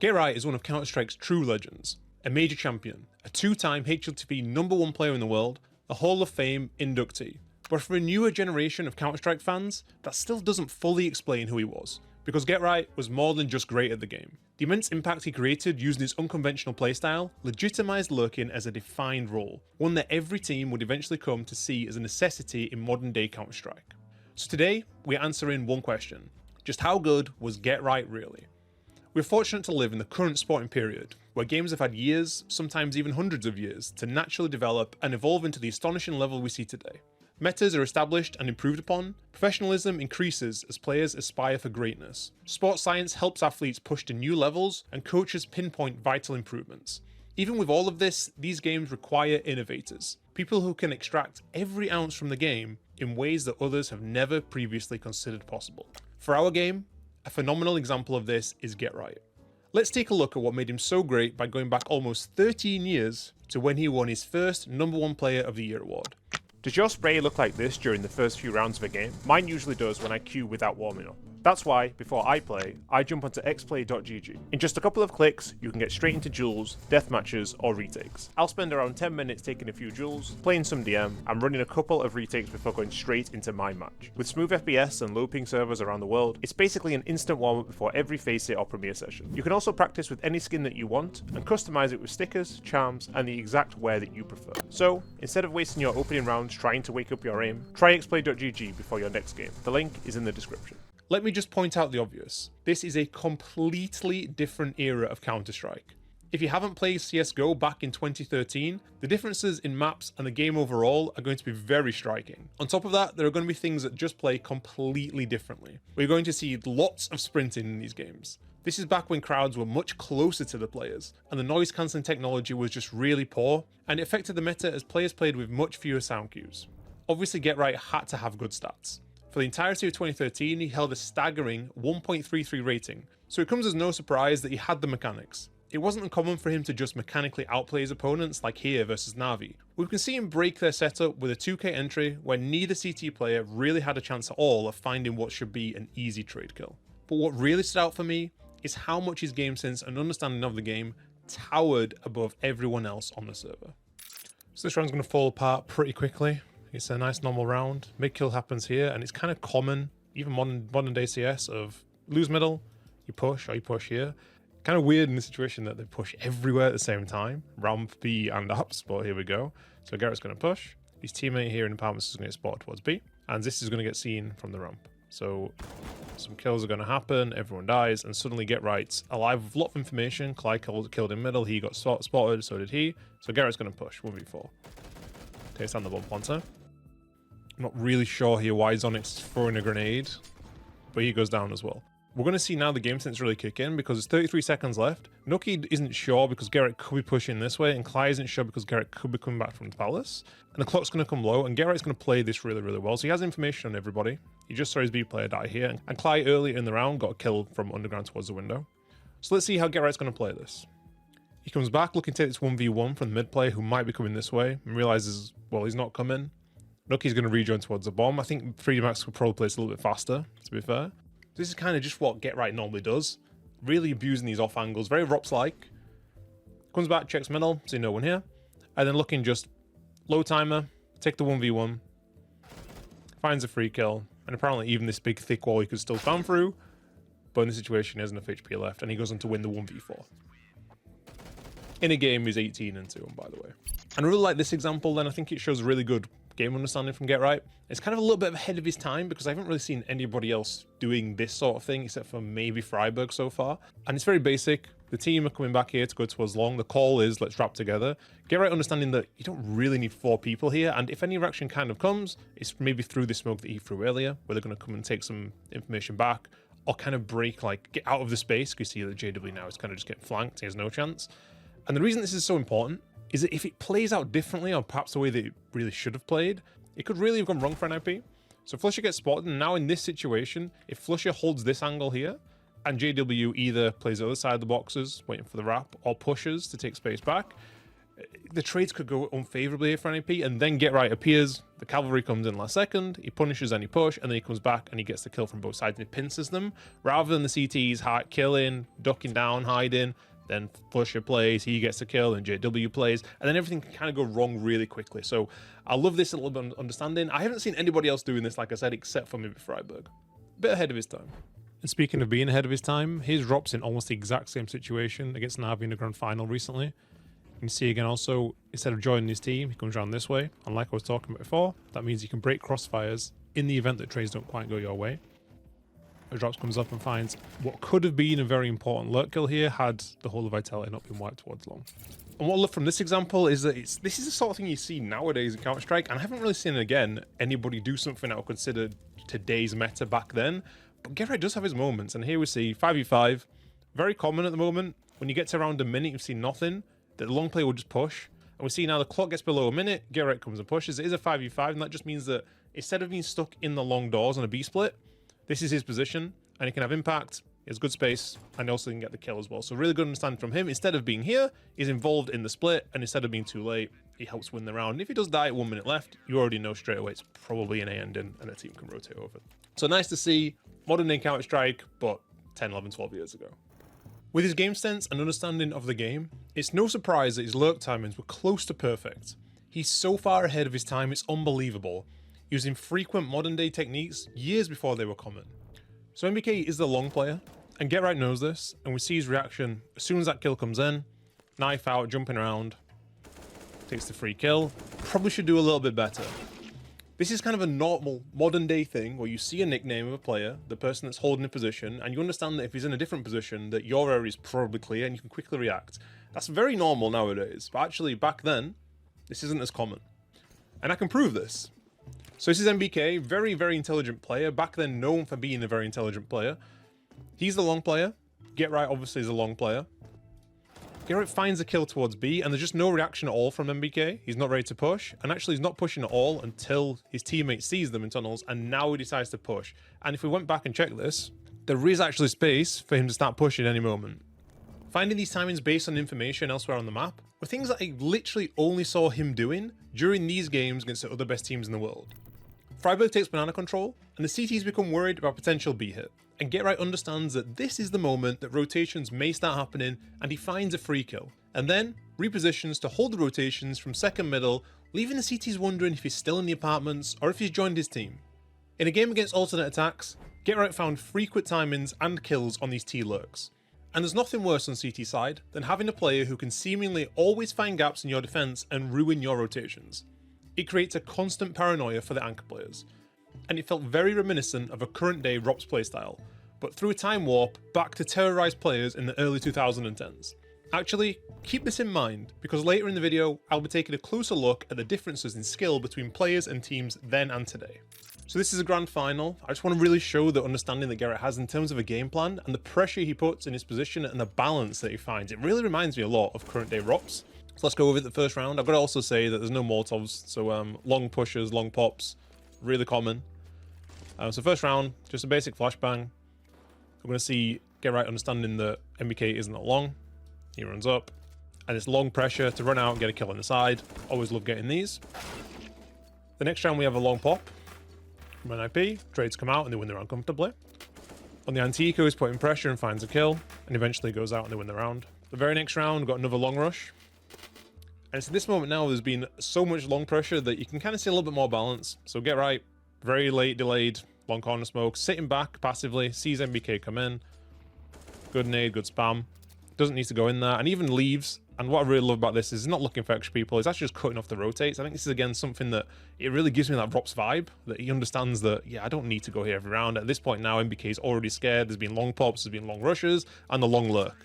Get Right is one of Counter-Strike's true legends, a major champion, a two-time HLTV #1 player in the world, a Hall of Fame inductee. But for a newer generation of Counter-Strike fans, that still doesn't fully explain who he was, because Get Right was more than just great at the game. The immense impact he created using his unconventional playstyle legitimised lurking as a defined role, one that every team would eventually come to see as a necessity in modern day Counter-Strike. So today, we're answering one question: just how good was Get Right really? We're fortunate to live in the current sporting period, where games have had years, sometimes even hundreds of years, to naturally develop and evolve into the astonishing level we see today. Metas are established and improved upon, professionalism increases as players aspire for greatness, sports science helps athletes push to new levels, and coaches pinpoint vital improvements. Even with all of this, these games require innovators, people who can extract every ounce from the game in ways that others have never previously considered possible. For our game, a phenomenal example of this is Get Right. Let's take a look at what made him so great by going back almost 13 years to when he won his first #1 Player of the Year award. Does your spray look like this during the first few rounds of a game? Mine usually does when I queue without warming up. That's why, before I play, I jump onto xplay.gg. In just a couple of clicks, you can get straight into duels, deathmatches, or retakes. I'll spend around 10 minutes taking a few duels, playing some DM, and running a couple of retakes before going straight into my match. With smooth FPS and low ping servers around the world, it's basically an instant warm-up before every Faceit or Premiere session. You can also practice with any skin that you want, and customize it with stickers, charms, and the exact wear that you prefer. So, instead of wasting your opening rounds trying to wake up your aim, try xplay.gg before your next game. The link is in the description. Let me just point out the obvious. This is a completely different era of Counter-Strike. If you haven't played CSGO back in 2013, the differences in maps and the game overall are going to be very striking. On top of that, there are going to be things that just play completely differently. We're going to see lots of sprinting in these games. This is back when crowds were much closer to the players, and the noise cancelling technology was just really poor, and it affected the meta as players played with much fewer sound cues. Obviously, Get Right had to have good stats. For the entirety of 2013, he held a staggering 1.33 rating, so it comes as no surprise that he had the mechanics. It wasn't uncommon for him to just mechanically outplay his opponents like here versus Na'Vi. We can see him break their setup with a 2k entry where neither CT player really had a chance at all of finding what should be an easy trade kill. But what really stood out for me is how much his game sense and understanding of the game towered above everyone else on the server. So this round's going to fall apart pretty quickly. It's a nice normal round. Mid kill happens here, and it's kind of common, even modern day CS, of lose middle, you push, or you push here. Kind of weird in the situation that they push everywhere at the same time, ramp, B, and ups, but here we go. So Garrett's going to push. His teammate here in apartments is going to get spotted towards B, and this is going to get seen from the ramp. So some kills are going to happen, everyone dies, and suddenly Get Right's alive with a lot of information. Clyde killed in middle, he got spotted, so did he. So Garrett's going to push 1v4. Takes down the bomb planter. I'm not really sure here why Zonic's throwing a grenade, but he goes down as well. We're going to see now the game sense really kick in because there's 33 seconds left. Nucky isn't sure because Garrett could be pushing this way, and Clyde isn't sure because Garrett could be coming back from the palace. And the clock's going to come low, and Garrett's going to play this really, really well. So he has information on everybody. He just saw his B player die here, and Clyde early in the round got a kill from underground towards the window. So let's see how Garrett's going to play this. He comes back looking to take this 1v1 from the mid player who might be coming this way, and realizes, well, he's not coming. Nucky's going to rejoin towards the bomb. I think 3D Max could probably play this a little bit faster, to be fair. This is kind of just what Get Right normally does. Really abusing these off angles, very Rops-like. Comes back, checks middle, see no one here. And then looking just low timer, take the 1v1. Finds a free kill. And apparently even this big thick wall he could still spam through. But in this situation he has enough HP left, and he goes on to win the 1v4. In a game he's 18-2, by the way. And I really like this example then. I think it shows really good game understanding from Get Right. It's kind of a little bit ahead of his time because I haven't really seen anybody else doing this sort of thing except for maybe Freiburg so far. And it's very basic. The team are coming back here to go towards long. The call is let's wrap together. Get Right understanding that you don't really need 4 people here, and if any reaction kind of comes, it's maybe through the smoke that he threw earlier, where they're going to come and take some information back, or kind of break, like get out of the space, because you see that JW now is kind of just getting flanked. He has no chance. And the reason this is so important is that if it plays out differently, or perhaps the way that it really should have played, it could really have gone wrong for an IP. So Flusher gets spotted, and now in this situation, if Flusher holds this angle here, and JW either plays the other side of the boxes, waiting for the wrap, or pushes to take space back, The trades could go unfavorably here for NAP, and then Get Right appears, the cavalry comes in last second, he punishes any push, and then he comes back and he gets the kill from both sides and he pinces them, rather than the CTs killing, ducking down, hiding, then Flusher plays, he gets the kill, and JW plays, and then everything can kind of go wrong really quickly. So I love this a little bit of understanding. I haven't seen anybody else doing this, like I said, except for maybe Freiburg. Bit ahead of his time. And speaking of being ahead of his time, here's Rops in almost the exact same situation against Navi in the grand final recently. You can see again also, instead of joining his team, he comes around this way. And like I was talking about before, that means you can break crossfires in the event that trades don't quite go your way. As Drops comes up and finds what could have been a very important lurk kill here had the whole of Vitality not been wiped towards long. And what I love from this example is that this is the sort of thing you see nowadays in Counter-Strike, and I haven't really seen, again, anybody do something that would consider today's meta back then. But Get Right does have his moments, and here we see 5v5, very common at the moment. When you get to around a minute, you've seen nothing. The long player will just push, and we see now the clock gets below a minute, Get Right comes and pushes. It is a 5v5, and that just means that instead of being stuck in the long doors on a B split, this is his position, and he can have impact, he has good space, and also can get the kill as well. So really good understanding from him. Instead of being here, he's involved in the split, and instead of being too late, he helps win the round. And if he does die at 1 minute left, you already know straight away it's probably an A ending, and a team can rotate over. So nice to see modern day Counter-Strike, but 10, 11, 12 years ago. With his game sense and understanding of the game, it's no surprise that his lurk timings were close to perfect. He's so far ahead of his time, it's unbelievable, using frequent modern day techniques years before they were common. So MBK is the long player, and Get Right knows this, and we see his reaction as soon as that kill comes in, knife out, jumping around, takes the free kill, probably should do a little bit better. This is kind of a normal modern day thing where you see a nickname of a player, the person that's holding a position, and you understand that if he's in a different position that your area is probably clear and you can quickly react. That's very normal nowadays, but actually back then, this isn't as common. And I can prove this. So this is MBK, very, very intelligent player, back then known for being a very intelligent player. He's the long player. Get Right obviously is a long player. Get Right finds a kill towards B, and there's just no reaction at all from MBK. He's not ready to push, and actually he's not pushing at all until his teammate sees them in tunnels, and now he decides to push. And if we went back and checked this, there is actually space for him to start pushing at any moment. Finding these timings based on information elsewhere on the map were things that I literally only saw him doing during these games against the other best teams in the world. Freiburg takes banana control, and the CTs become worried about potential B hit. And Get Right understands that this is the moment that rotations may start happening, and he finds a free kill, and then repositions to hold the rotations from second middle, leaving the CTs wondering if he's still in the apartments or if he's joined his team. In a game against alternate attacks, Get Right found frequent timings and kills on these T lurks. And there's nothing worse on CT side than having a player who can seemingly always find gaps in your defense and ruin your rotations. It creates a constant paranoia for the anchor players. And it felt very reminiscent of a current day Rops playstyle, but through a time warp back to terrorize players in the early 2010s. Actually, keep this in mind, because later in the video, I'll be taking a closer look at the differences in skill between players and teams then and today. So this is a grand final. I just want to really show the understanding that Get Right has in terms of a game plan, and the pressure he puts in his position and the balance that he finds. It really reminds me a lot of current day Rops. So let's go over the first round. I've got to also say that there's no Molotovs, so long pushes, long pops, really common. So first round, just a basic flashbang. We're going to see Get Right understanding that MBK isn't that long. He runs up, and it's long pressure to run out and get a kill on the side. Always love getting these. The next round we have a long pop from NIP. Trades come out and they win the round comfortably. On the Antico, he's putting pressure and finds a kill, and eventually goes out and they win the round. The very next round, we've got another long rush. And it's at this moment now, there's been so much long pressure that you can kind of see a little bit more balance. So Get Right, very late, delayed, long corner smoke, sitting back passively, sees MBK come in. Good nade, good spam. Doesn't need to go in there, and even leaves. And what I really love about this is he's not looking for extra people, he's actually just cutting off the rotates. I think this is, again, something that it really gives me that Rops vibe, that he understands that, yeah, I don't need to go here every round. At this point now, MBK is already scared. There's been long pops, there's been long rushes, and the long lurk.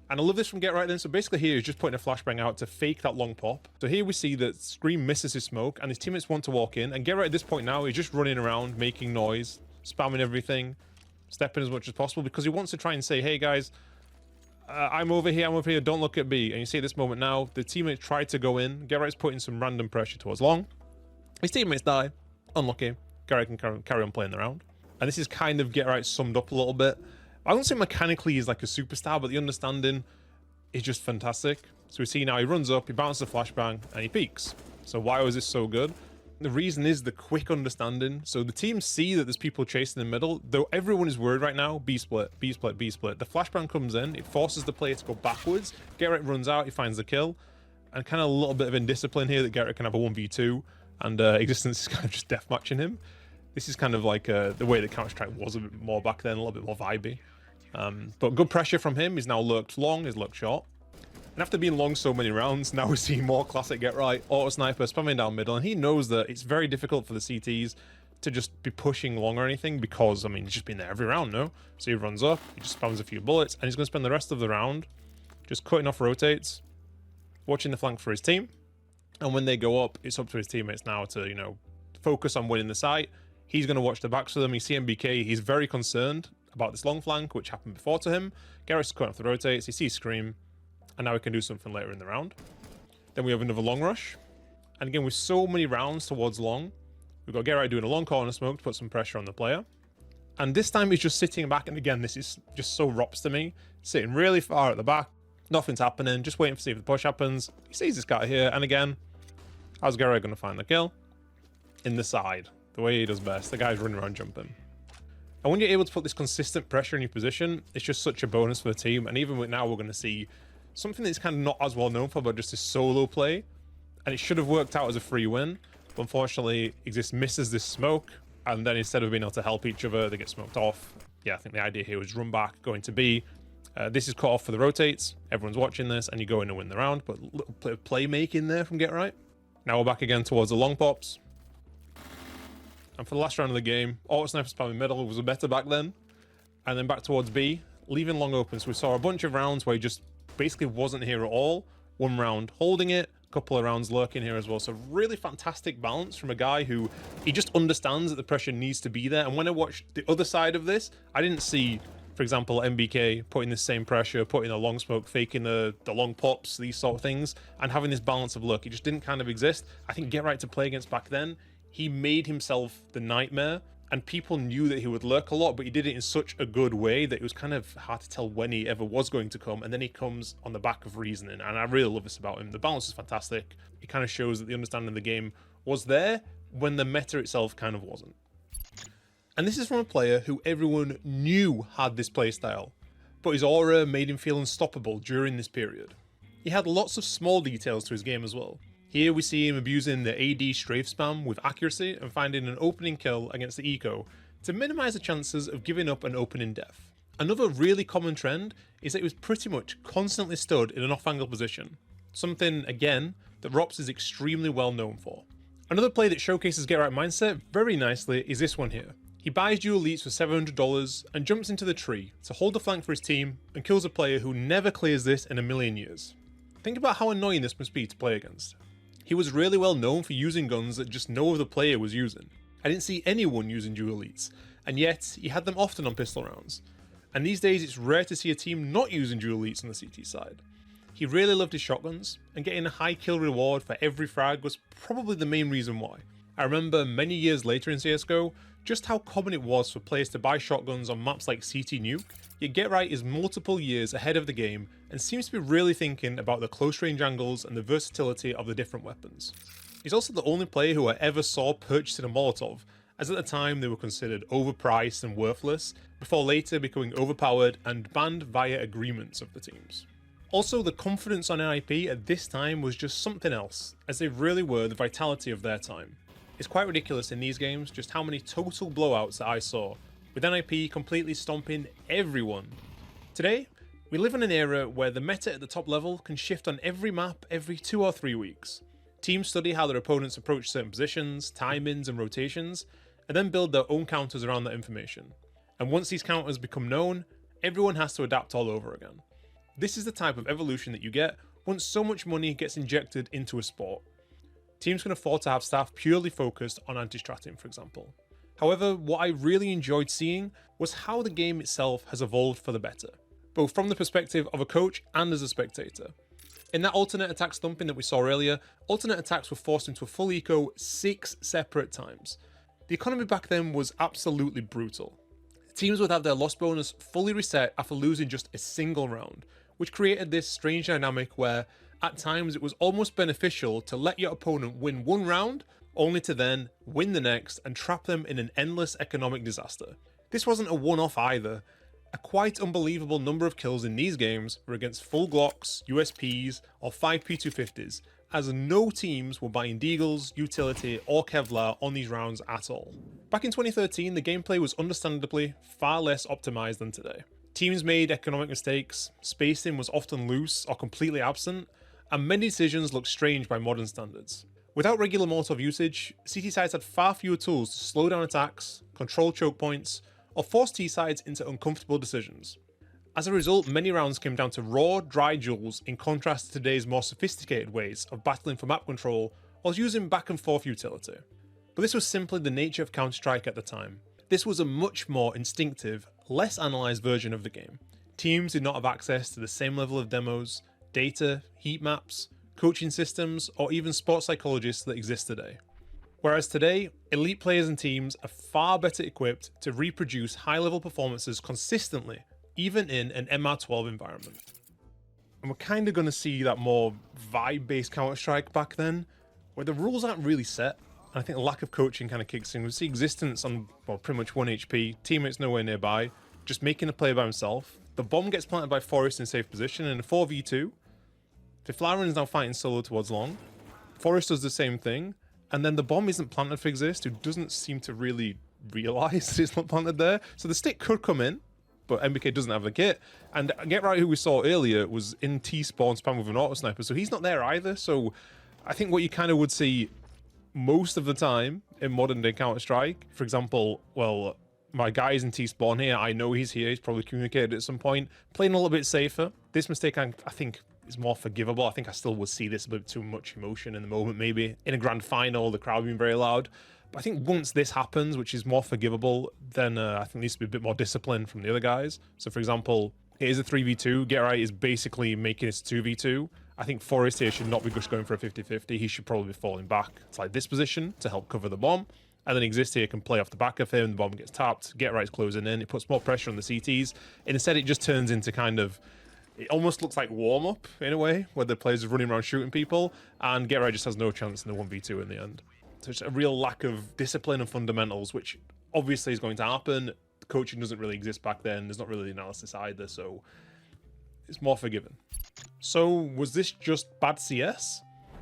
And I love this from Get Right then. So basically here, he's just putting a flashbang out to fake that long pop. So here we see that Scream misses his smoke, and his teammates want to walk in. And Get Right at this point now, he's just running around, making noise, spamming everything, stepping as much as possible, because he wants to try and say, hey guys, I'm over here, don't look at B. And you see at this moment now, the teammates try to go in. Get Right's putting some random pressure towards long. His teammates die. Unlucky. Get Right can carry on playing the round. And this is kind of Get Right summed up a little bit. I wouldn't say mechanically he's like a superstar, but the understanding, is just fantastic. So we see now he runs up, he bounces a flashbang, and he peeks. So why was this so good? The reason is the quick understanding. So the teams see that there's people chasing in the middle, though everyone is worried right now. B split, B split, B split. The flashbang comes in, it forces the player to go backwards. Gerrit runs out, he finds the kill, and kind of a little bit of indiscipline here that Gerrit can have a 1v2, and Existence is kind of just deathmatching him. This is kind of like the way that Counter-Strike was a bit more back then, a little bit more vibey. But good pressure from him. He's now lurked long, he's lurked short. And after being long so many rounds, now we're seeing more classic get right, auto sniper spamming down middle, and he knows that it's very difficult for the CTs to just be pushing long or anything because, I mean, he's just been there every round, no? So he runs up, he just spams a few bullets, and he's going to spend the rest of the round just cutting off rotates, watching the flank for his team, and when they go up, it's up to his teammates now to, you know, focus on winning the site. He's going to watch the backs for them. You see MBK, he's very concerned about this long flank, which happened before to him. Garrett's cutting off the rotates, he sees Scream, and now we can do something later in the round. Then we have another long rush. And again, with so many rounds towards long, we've got Gerrit doing a long corner smoke to put some pressure on the player. And this time he's just sitting back, and again, this is just so ROPS to me. Sitting really far at the back, nothing's happening, just waiting to see if the push happens. He sees this guy here, and again, how's Gerrit going to find the kill? In the side, the way he does best. The guy's running around jumping. And when you're able to put this consistent pressure in your position, it's just such a bonus for the team. And even now, we're going to see something that's kind of not as well known for, but just this solo play. And it should have worked out as a free win. But unfortunately, Exist misses this smoke. And then instead of being able to help each other, they get smoked off. Yeah, I think the idea here was run back, going to B. This is cut off for the rotates. Everyone's watching this, and you go in and win the round. But a little bit of playmaking there from Get Right. Now we're back again towards the long pops. And for the last round of the game, auto sniper spamming middle was better back then. And then back towards B, leaving long open. So we saw a bunch of rounds where he just basically wasn't here at all. One round holding it, a couple of rounds lurking here as well. So really fantastic balance from a guy who, he just understands that the pressure needs to be there. And when I watched the other side of this, I didn't see, for example, MBK putting the same pressure, putting a long smoke, faking the long pops, these sort of things, and having this balance of look. It just didn't kind of exist. I think Get Right to play against back then, he made himself the nightmare, and people knew that he would lurk a lot, but he did it in such a good way that it was kind of hard to tell when he ever was going to come, and then he comes on the back of reasoning, and I really love this about him. The balance is fantastic. It kind of shows that the understanding of the game was there when the meta itself kind of wasn't. And this is from a player who everyone knew had this playstyle, but his aura made him feel unstoppable during this period. He had lots of small details to his game as well. Here we see him abusing the AD strafe spam with accuracy and finding an opening kill against the eco to minimize the chances of giving up an opening death. Another really common trend is that he was pretty much constantly stood in an off-angle position, something, again, that ROPS is extremely well known for. Another play that showcases Get Right mindset very nicely is this one here. He buys dual elites for $700 and jumps into the tree to hold the flank for his team and kills a player who never clears this in a million years. Think about how annoying this must be to play against. He was really well known for using guns that just no other player was using. I didn't see anyone using dual elites, and yet he had them often on pistol rounds. And these days it's rare to see a team not using dual elites on the CT side. He really loved his shotguns, and getting a high kill reward for every frag was probably the main reason why. I remember many years later in CSGO, just how common it was for players to buy shotguns on maps like CT Nuke, yet Get Right is multiple years ahead of the game and seems to be really thinking about the close range angles and the versatility of the different weapons. He's also the only player who I ever saw purchasing a Molotov, as at the time they were considered overpriced and worthless, before later becoming overpowered and banned via agreements of the teams. Also, the confidence on NIP at this time was just something else, as they really were the vitality of their time. It's quite ridiculous in these games just how many total blowouts that I saw, with NIP completely stomping everyone. Today, we live in an era where the meta at the top level can shift on every map every 2 or 3 weeks. Teams study how their opponents approach certain positions, timings and rotations, and then build their own counters around that information. And once these counters become known, everyone has to adapt all over again. This is the type of evolution that you get once so much money gets injected into a sport. Teams can afford to have staff purely focused on anti-stratting, for example. However, what I really enjoyed seeing was how the game itself has evolved for the better, both from the perspective of a coach and as a spectator. In that alternate attack stumping that we saw earlier, alternate attacks were forced into a full eco 6 separate times. The economy back then was absolutely brutal. Teams would have their loss bonus fully reset after losing just a single round, which created this strange dynamic where at times it was almost beneficial to let your opponent win one round, only to then win the next and trap them in an endless economic disaster. This wasn't a one-off either. A quite unbelievable number of kills in these games were against full Glocks, USPs, or 5P250s, as no teams were buying Deagles, Utility, or Kevlar on these rounds at all. Back in 2013, the gameplay was understandably far less optimized than today. Teams made economic mistakes, spacing was often loose or completely absent, and many decisions looked strange by modern standards. Without regular Molotov usage, CT sides had far fewer tools to slow down attacks, control choke points, or force T sides into uncomfortable decisions. As a result, many rounds came down to raw, dry duels in contrast to today's more sophisticated ways of battling for map control or using back and forth utility. But this was simply the nature of Counter-Strike at the time. This was a much more instinctive, less analysed version of the game. Teams did not have access to the same level of demos, data, heat maps, coaching systems, or even sports psychologists that exist today. Whereas today, elite players and teams are far better equipped to reproduce high-level performances consistently, even in an MR12 environment. And we're kind of going to see that more vibe-based Counter-Strike back then, where the rules aren't really set, and I think the lack of coaching kind of kicks in. We see existence on, well, pretty much 1 HP, teammates nowhere nearby, just making a play by himself. The bomb gets planted by Forrest in safe position, and in a 4v2, Fiflarin is now fighting solo towards long. Forrest does the same thing, and then the bomb isn't planted for Exist, who doesn't seem to really realise that it's not planted there. So the stick could come in, but MBK doesn't have the kit. And Get Right, who we saw earlier, was in T-spawn spam with an auto sniper, so he's not there either. So I think what you kind of would see most of the time in modern day Counter-Strike, for example, well, my guy is in T-spawn here, I know he's here, he's probably communicated at some point, playing a little bit safer. This mistake, I think, is more forgivable. I think I still would see this a bit too much emotion in the moment, maybe. In a grand final, the crowd being very loud. But I think once this happens, which is more forgivable, then I think there needs to be a bit more discipline from the other guys. So for example, it is a 3v2. Get Right is basically making it a 2v2. I think Forrest here should not be just going for a 50-50. He should probably be falling back to like this position to help cover the bomb. And then Exist here can play off the back of him, the bomb gets tapped, Get Right's closing in, it puts more pressure on the CTs. Instead, it just turns into kind of, it almost looks like warm-up in a way, where the players are running around shooting people, and Get Right just has no chance in the 1v2 in the end. So it's a real lack of discipline and fundamentals, which obviously is going to happen. The coaching doesn't really exist back then, there's not really analysis either, so it's more forgiving. So was this just bad CS?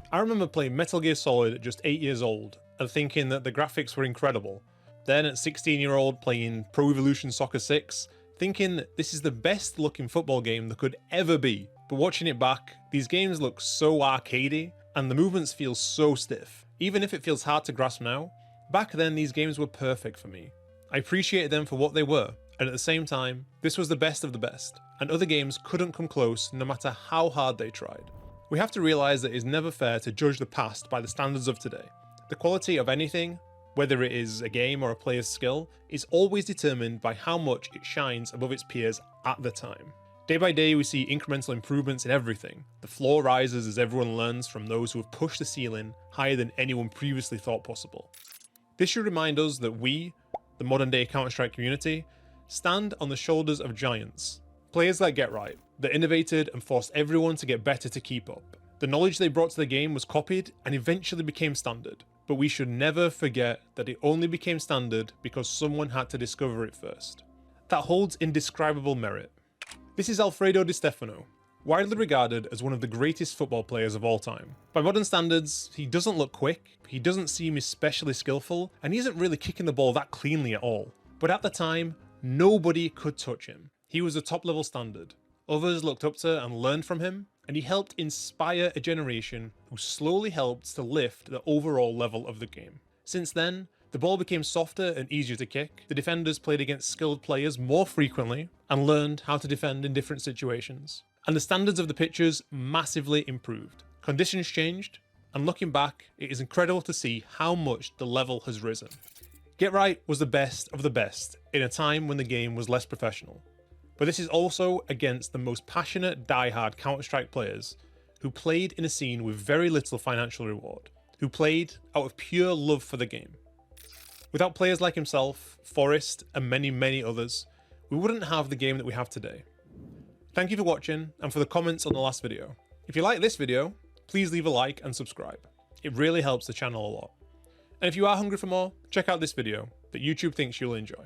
I remember playing Metal Gear Solid at just 8 years old, and thinking that the graphics were incredible. Then at 16-year-old playing Pro Evolution Soccer 6, thinking this is the best looking football game that could ever be. But watching it back, these games look so arcadey, and the movements feel so stiff. Even if it feels hard to grasp now, back then these games were perfect for me. I appreciated them for what they were, and at the same time, this was the best of the best, and other games couldn't come close no matter how hard they tried. We have to realise that it is never fair to judge the past by the standards of today. The quality of anything, whether it is a game or a player's skill, is always determined by how much it shines above its peers at the time. Day by day, we see incremental improvements in everything. The floor rises as everyone learns from those who have pushed the ceiling higher than anyone previously thought possible. This should remind us that we, the modern day Counter-Strike community, stand on the shoulders of giants. Players that Get Right, that innovated and forced everyone to get better to keep up. The knowledge they brought to the game was copied and eventually became standard. But we should never forget that it only became standard because someone had to discover it first. That holds indescribable merit. This is Alfredo Di Stefano, widely regarded as one of the greatest football players of all time. By modern standards, he doesn't look quick, he doesn't seem especially skillful, and he isn't really kicking the ball that cleanly at all. But at the time, nobody could touch him. He was a top-level standard. Others looked up to and learned from him, and he helped inspire a generation who slowly helped to lift the overall level of the game. Since then, the ball became softer and easier to kick, the defenders played against skilled players more frequently, and learned how to defend in different situations. And the standards of the pitches massively improved. Conditions changed, and looking back, it is incredible to see how much the level has risen. Get Right was the best of the best in a time when the game was less professional. But this is also against the most passionate, die-hard Counter-Strike players who played in a scene with very little financial reward, who played out of pure love for the game. Without players like himself, Forrest, and many, many others, we wouldn't have the game that we have today. Thank you for watching and for the comments on the last video. If you like this video, please leave a like and subscribe. It really helps the channel a lot. And if you are hungry for more, check out this video that YouTube thinks you'll enjoy.